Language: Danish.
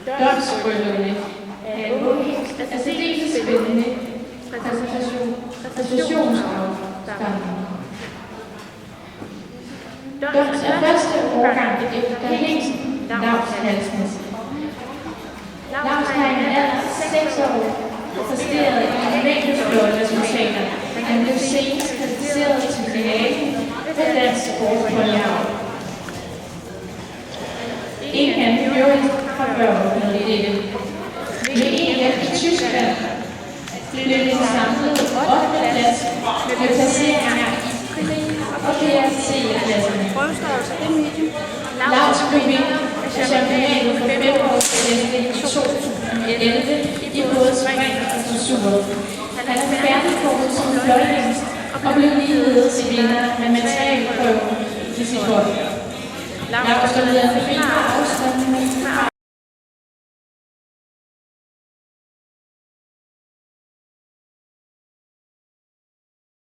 Donsbrøllene er en særdeles spændende præstationsafstamning. Dons er første årgang efter helt Lavshalsens. Lavs har i en alder af 6 år præsteret i en mængde flotte resultater. Han blev senest kvalificeret til finalen ved Dansk Sport på Lavs. En han øvrigt har børn i dette. Ved EM i Tyskland blev det samlet 8. plads med placeringer i og PRC-klasserne. Lavs blev vinder af championatet for 5 år siden i 2011 i både spring og dressur. Han er færdigkåret som fløjtist og blev ligeledes vinder af materialprøven til sit hold. Lavs var ved at finde afstanden